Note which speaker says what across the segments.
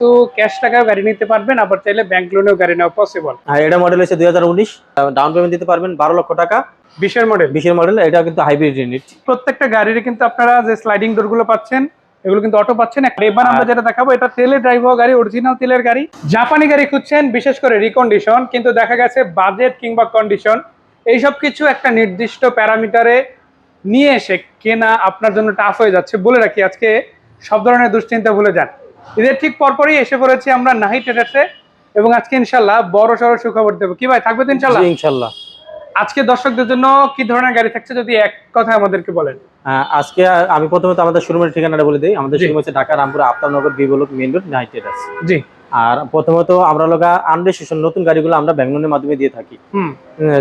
Speaker 1: কিন্তু ক্যাশ টাকাও গাড়ি নিতে পারবেন, আবার চাইলে ব্যাংক লোনেও গাড়ি নেওয়া পসিবল।
Speaker 2: আর এটা মডেল হচ্ছে 2019, ডাউন পেমেন্ট দিতে পারবেন 12 লক্ষ টাকা।
Speaker 1: 20-এর মডেল।
Speaker 2: 20-এর মডেল, এটা কিন্তু হাইব্রিড ইউনিট।
Speaker 1: প্রত্যেকটা গাড়ির কিন্তু আপনারা যে স্লাইডিং ডোর গুলো পাচ্ছেন, এগুলো কিন্তু অটো পাচ্ছেন। এবার আমরা যেটা দেখাবো, এটা তেলে ড্রাইভ হওয়া গাড়ি, অরিজিনাল তেলের গাড়ি। জাপানি গাড়ি খুঁজছেন, বিশেষ করে রিকন্ডিশন, কিন্তু দেখা গেছে বাজেট কিংবা কন্ডিশন এইসব কিছু একটা নির্দিষ্ট প্যারামিটারে নিয়ে এসে কেনা আপনার জন্য টাফ হয়ে যাচ্ছে। বলে রাখি, আজকে সব ধরনের দুশ্চিন্তা ভুলে যান। এদের ঠিক পরপরই এসে পড়েছি আমরা নাহি ট্রেডার্সে, এবং আজকে ইনশাল্লাহ বড় সড়ো সুখবর দেবো। কি ভাই, থাকবে তো ইনশাল্লাহ?
Speaker 2: ইনশাল্লাহ।
Speaker 1: আজকে দর্শকদের জন্য কি ধরনের গাড়ি থাকছে যদি এক কথা আমাদেরকে বলেন।
Speaker 2: আজকে আমি প্রথমত আমাদের শোরুমের ঠিকানাটা বলে দিই। আমাদের শোরুম হচ্ছে Dhaka Rampur Aftabnagar B block main road, Nahi traders. জি। আর প্রথমত আমরা লগা আনরেজিস্ট্রেশন নতুন গাড়িগুলো আমরা ব্যাংক লোনের মাধ্যমে দিয়ে থাকি।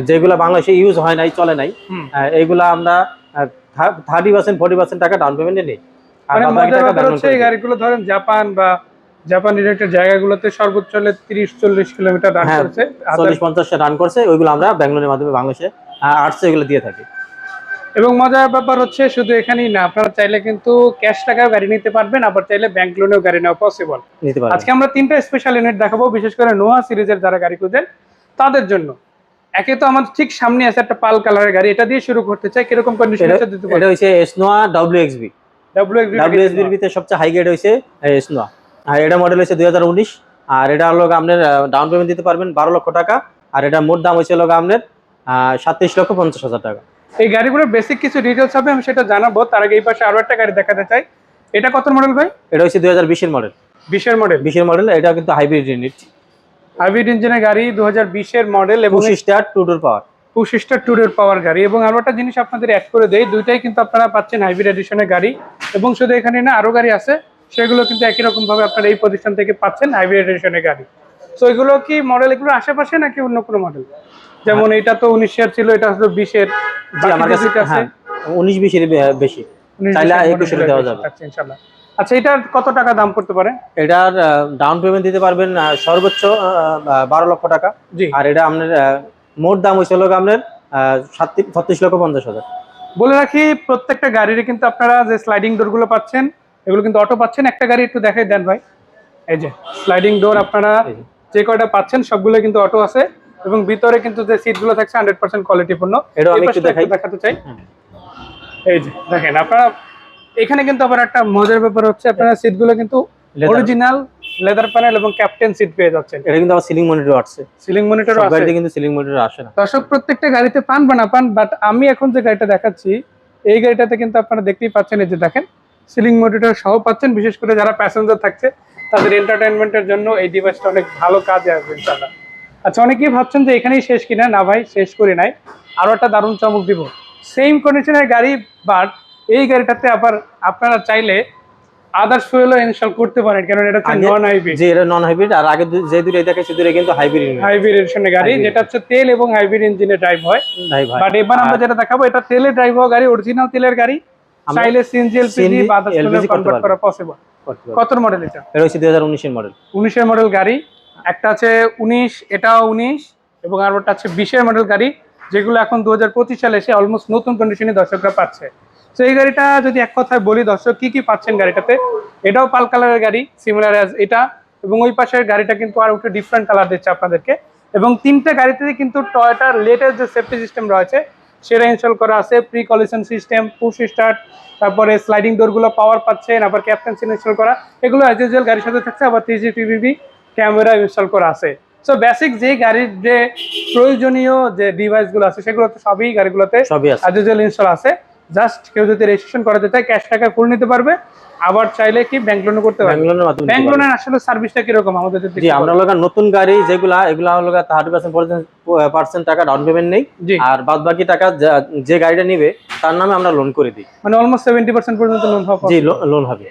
Speaker 2: যেগুলো বাংলাদেশে ইউজ হয় নাই, চলে নাই, এইগুলা আমরা 30% 40% টাকা ডাউন পেমেন্টে নেই। আর বাকি টাকা ব্যাংক লোন।
Speaker 1: এই গাড়িগুলো ধরেন জাপান বা জাপান রিলেটেড জায়গাগুলোতে সর্বোচ্চ 30-40 কিলোমিটার রান করছে,
Speaker 2: 40-50 রান করছে, ওইগুলো আমরা ব্যাংক লোনের মাধ্যমে বাংলাদেশে আর্টস এগুলো দিয়ে থাকি।
Speaker 1: এবং মজার ব্যাপার হচ্ছে শুধু এখানেই না, আপনারা চাইলে কিন্তু ক্যাশ টাকাও গাড়ি নিতে পারবেন, আবার চাইলে ব্যাংক লোনেও গাড়ি নেওয়া পসিবল। আজকে আমরা 3টা স্পেশাল ইউনিট দেখাবো, বিশেষ করে নোয়া সিরিজের যারা গাড়ি খুঁজেন তাদের জন্য। একে তো আমাদের ঠিক সামনে আছে একটা পাল কালারের গাড়ি, এটা দিয়ে শুরু করতে চাই। কিরকম কন্ডিশন আছে দিতে পারেন?
Speaker 2: এটা হইছে এসনোয়া WXB। WXB এর ভিতরে সবচেয়ে হাই গ্রেড হইছে এসনোয়া। আর এটা মডেল হইছে 2019। আর এটা হলো আপনার ডাউন পেমেন্ট দিতে পারবেন 12 লক্ষ টাকা। আর এটা মোট দাম হইছে হলো আপনার 37,50,000 টাকা।
Speaker 1: এই গাড়িগুলোর বেসিক কিছু ডিটেইলস হবে, আমি সেটা জানাবো। তার আগে এই পাশে আরো একটা গাড়ি দেখাতে চাই। এটা কত মডেল ভাই?
Speaker 2: এটা হচ্ছে 2020 এর মডেল।
Speaker 1: 20-এর মডেল।
Speaker 2: 20-এর মডেল, এটা কিন্তু হাইব্রিড ইউনিট।
Speaker 1: হাইব্রিড ইঞ্জিনের গাড়ি, 2020-এর মডেল, এবং
Speaker 2: 2 স্টার 2 ডোর পাওয়ার।
Speaker 1: 2 স্টার 2 ডোর পাওয়ার গাড়ি। এবং আরো একটা জিনিস আপনাদের অ্যাড করে দেই, দুইটাই কিন্তু আপনারা পাচ্ছেন হাইব্রিড এডিশনের গাড়ি। এবং শুধু এখানে না, আরো গাড়ি আছে, সেগুলো কিন্তু একই রকম ভাবে আপনারা এই প্রতিষ্ঠান থেকে পাচ্ছেন হাইব্রিড এডিশনের গাড়ি। তো এগুলো কি মডেল, এগুলো আশেপাশে নাকি অন্য কোনো মডেল? যেমন এটা তো 19-এর ছিল, এটা হলো 20-এর।
Speaker 2: আমার কাছে 19-20 এর বেশি, চাইলে 21 এর দেওয়া যাবে
Speaker 1: ইনশাআল্লাহ। আচ্ছা, এটার কত টাকা দাম পড়তে পারে?
Speaker 2: এটার ডাউন পেমেন্ট দিতে পারবেন সর্বোচ্চ 12 লক্ষ টাকা। আর এটা আপনার মোট দাম হইছিল আপনার 36,50,000।
Speaker 1: বলে রাখি, প্রত্যেকটা গাড়ির কিন্তু আপনারা যে স্লাইডিং ডোর গুলো পাচ্ছেন, এগুলো কিন্তু অটো পাচ্ছেন। একটা গাড়ি একটু দেখাই দেন ভাই। এই যে স্লাইডিং ডোর আপনারা যে কয়টা পাচ্ছেন সবগুলো কিন্তু অটো আছে, এবং ভিতরে কিন্তু যে সিট গুলো থাকছে 100% কোয়ালিটিপূর্ণ।
Speaker 2: এটা আমি একটু
Speaker 1: দেখাতে চাই। এই যে দেখেন, আপনারা এখানে কিন্তু আবার একটা মজার ব্যাপার হচ্ছে, আপনারা সিট গুলো কিন্তু অরিজিনাল লেদার প্যানেল এবং ক্যাপ্টেন সিট পেয়ে যাচ্ছেন।
Speaker 2: এটা কিন্তু আবার সিলিং মনিটর আছে।
Speaker 1: সিলিং মনিটর আছে,
Speaker 2: গাড়িতে কিন্তু সিলিং মনিটর আসে না।
Speaker 1: দর্শক প্রত্যেকটা গাড়িতে পান বা না পান, বাট আমি এখন যে গাড়িটা দেখাচ্ছি এই গাড়িটাতে কিন্তু আপনারা দেখতেই পাচ্ছেন, এই যে দেখেন সিলিং মনিটর সহ পাচ্ছেন। বিশেষ করে যারা প্যাসেঞ্জার থাকছে তাদের এন্টারটেইনমেন্টের জন্য এই ডিভাইসটা অনেক ভালো কাজে আসবে ইনশাআল্লাহ। আচ্ছা, অনেকেই ভাবছেন যে এখানেই শেষ কিনা। না ভাই, শেষ করি নাই, আরো একটা দারুণ চমক দিব। সেম কন্ডিশনের গাড়ি, বাট এই গাড়িটাতে আবার আপনারা চাইলে আদার্স ফুয়েলও ইনস্টল করতে পারেন, কারণ এটা হচ্ছে নন হাইব্রিড।
Speaker 2: জি, এটা নন হাইব্রিড। আর আগে যে দুটো দেখাইছি দুটো কিন্তু হাইব্রিড
Speaker 1: এডিশনের গাড়ি, যেটা হচ্ছে তেল এবং হাইব্রিড ইঞ্জিনে ড্রাইভ হয়। বাট এবার আমরা যেটা দেখাবো, এটা তেলে ড্রাইভ হওয়া গাড়ি, অরিজিনাল তেলের গাড়ি। চাইলে সিএনজি এলপিজি বা আদার্স ফুয়েলে কনভার্ট করা পসিবল। কত মডেল এটা?
Speaker 2: এটা হচ্ছে 2019 এর মডেল।
Speaker 1: 19-এর মডেল গাড়ি। একটা আছে 19, এটাও 19, এবং আর একটা আছে 20-এর মডেল গাড়ি, যেগুলো এখন 2025 সালে এসে অলমোস্ট নতুন কন্ডিশনে দর্শকরা পাচ্ছে। তো এই গাড়িটা যদি এক কথায় বলি দর্শক, কি কি পাচ্ছেন গাড়িটাতে, এটাও পাল কালারের গাড়ি, সিমিলার অ্যাজ এটা। এবং ওই পাশের গাড়িটা কিন্তু আর একটু ডিফারেন্ট কালার দিচ্ছে আপনাদেরকে। এবং 3টে গাড়িতে কিন্তু টয়োটার লেটেস্ট যে সেফটি সিস্টেম রয়েছে সেটা ইনস্টল করা আছে। Pre collision system, push start, তারপরে স্লাইডিং ডোরগুলো পাওয়ার পাচ্ছেন, আবার ক্যাপ্টেন্সি ইনস্টল করা, এগুলো অ্যাজ ইউজুয়াল গাড়ির সাথে থাকছে। আবার 3GPP ক্যামেরা ইনস্টল করা আছে। সো বেসিক যে গাড়ির যে প্রয়োজনীয় যে ডিভাইসগুলো আছে সেগুলো তো সবই গাড়িগুলোতে অ্যাজ ইউজুয়াল ইনস্টল আছে। জাস্ট কেউ যদি রেজিস্ট্রেশন করাতে চায় ক্যাশ টাকায় ফুল নিতে পারবে, আবার চাইলে কি ব্যাংক লোনও করতে পারবে। ব্যাংক লোনের আসলে সার্ভিসটা কি রকম আমাদের?
Speaker 2: জি, আমরা লগা নতুন গাড়ি যেগুলা, এগুলা লগা 30% টাকা ডাউন পেমেন্ট নেই, আর বাদ বাকি টাকা যে গাড়িটা নিবে তার নামে আমরা লোন করে দিই।
Speaker 1: মানে অলমোস্ট 70% পর্যন্ত লোন হবে।
Speaker 2: জি, লোন হবে।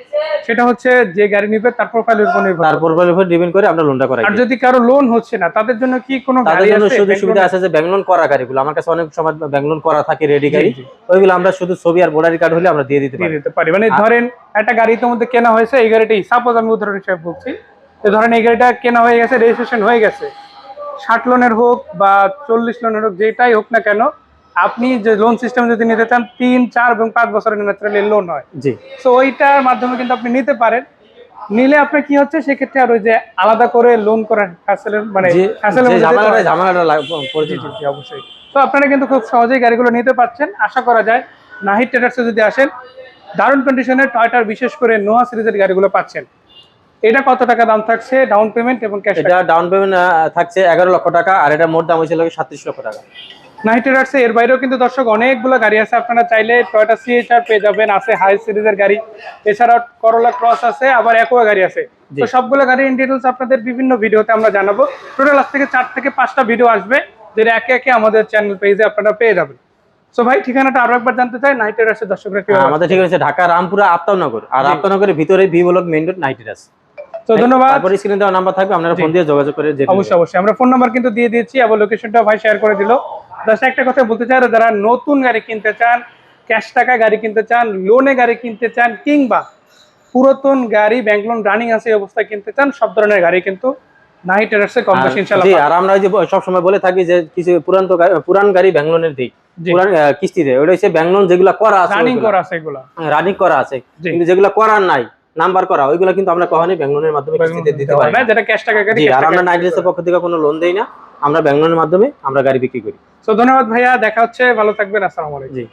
Speaker 1: সেটা হচ্ছে যে গাড়ি নিবে তার প্রোফাইলের উপর নির্ভর,
Speaker 2: তার প্রোফাইলের উপর ডিপেন্ড করে আমরা লোনটা করাই।
Speaker 1: আর যদি কারো লোন হচ্ছে না তাদের জন্য কি কোনো গাড়ি আছে?
Speaker 2: তাদের জন্য সুবিধা আছে যে ব্যাংক লোন করা গাড়িগুলো আমার কাছে অনেক সময় ব্যাংক লোন করা থাকে রেডি গাড়ি, ওইগুলো আমরা শুধু ছবি আর ভোটার কার্ড হলে আমরা দিয়ে দিতে পারি। মানে
Speaker 1: ধরেন একটা গাড়ি তোমাদের কেনা হয়েছে, এই গাড়িটাই সাপোজ আমি উদাহরণ হিসেবে বলছি, ধরেন এই গাড়িটা কেনা হয়ে গেছে, রেজিস্ট্রেশন হয়ে গেছে, 60 লোনের হোক বা 40 লোনের হোক, যেটাই হোক না কেন, আপনি যে লোন সিস্টেম যদি নিতে চান 3, 4 এবং 5 বছরের ন্যাচারালি লোন হয়। জি, সো ওইটার মাধ্যমে কিন্তু আপনি নিতে পারেন। নিলে আপনার কি হচ্ছে সেক্ষেত্রে আর ওই যে আলাদা করে লোন করার হ্যাসেলের মানে হ্যাসেলের মধ্যে যেতে হয়।
Speaker 2: ঝামেলাটা
Speaker 1: জি জি জি, অবশ্যই। তো আপনারা কিন্তু খুব সহজেই গাড়িগুলো নিতে পারছেন। আশা করা যায় নাহিদ ট্রেডার্সে যদি আসেন দারুণ কন্ডিশনে টয়োটার বিশেষ করে নোয়া সিরিজের গাড়িগুলো পাচ্ছেন। এটা কত টাকা দাম থাকছে ডাউন পেমেন্ট এবং ক্যাশ?
Speaker 2: এটা ডাউন পেমেন্ট থাকছে 11 লক্ষ টাকা, আর এটা মোট দাম হয়েছিল 37 লক্ষ টাকা।
Speaker 1: নাহিদ ট্রেডার্সে এর বাইরেও কিন্তু দর্শক অনেকগুলো গাড়ি আছে, আপনারা চাইলে টয়োটা সিএচআর পেয়ে যাবেন, আছে হাই সিরিজের গাড়ি, এছাড়াও করোলা ক্রস আছে, আবার অ্যাকোয়া গাড়ি আছে। তো সবগুলো গাড়ি ইন ডিটেইলস আপনাদের বিভিন্ন ভিডিওতে আমরা জানাবো। টোটাল আজ থেকে 4 থেকে 5টা ভিডিও আসবে, যেটা একে একে আমাদের চ্যানেল পেজে আপনারা পেয়ে যাবেন। সো ভাই ঠিকানাটা আরো একবার জানতে চাই, নাহিদ ট্রেডার্সের দর্শকরা কি?
Speaker 2: আমাদের ঠিকানা হচ্ছে ঢাকা রামপুরা আফতাবনগর, আর আফতাবনগরের ভিতরে V block main road Nahid traders.
Speaker 1: তো ধন্যবাদ।
Speaker 2: তারপরে স্ক্রিনে দেওয়া নাম্বার থাকবে, আপনারা ফোন দিয়ে যোগাযোগ করে জেনে
Speaker 1: অবশ্যই অবশ্যই আমরা ফোন নাম্বার কিন্তু দিয়ে দিয়েছি, আবার লোকেশনটাও ভাই শেয়ার করে দিল। জাস্ট একটা কথা বলতে চাই, যারা নতুন গাড়ি কিনতে চান, ক্যাশ টাকায় গাড়ি কিনতে চান, লোনে গাড়ি কিনতে চান, কিংবা পুরাতন গাড়ি ব্যাংক লোন রানিং আছে এই অবস্থায় কিনতে চান, সব ধরনের গাড়ি কিন্তু নাহিদ ট্রেডার্সে কম বেশি ইনশাআল্লাহ
Speaker 2: জি।
Speaker 1: পাবেন।
Speaker 2: আর আমরা যে সব সময় বলে থাকি যে কিছু পুরান গাড়ি ব্যাংক লোনের দিক, পুরান কিস্তিতে, ওটা হচ্ছে ব্যাংক লোন যেগুলো করা আছে,
Speaker 1: রানিং করা আছে, এগুলো
Speaker 2: রানিং করা আছে, কিন্তু যেগুলো করার নাই নাম্বার করা, ওইগুলো কিন্তু আমরা কখনোই ব্যাংক লোনের মাধ্যমে কিস্তিতে দিতে পারি না,
Speaker 1: যেটা ক্যাশ টাকা গাড়ি।
Speaker 2: জি। আর আমরা নাহিদ ট্রেডার্সের পক্ষ থেকে কোনো লোন দেই না, আমরা ব্যাংক লোনের মাধ্যমে আমরা গাড়ি বিক্রি করি।
Speaker 1: তো ধন্যবাদ ভাইয়া, দেখা হচ্ছে, ভালো থাকবেন, আসসালামু আলাইকুম।
Speaker 2: জি।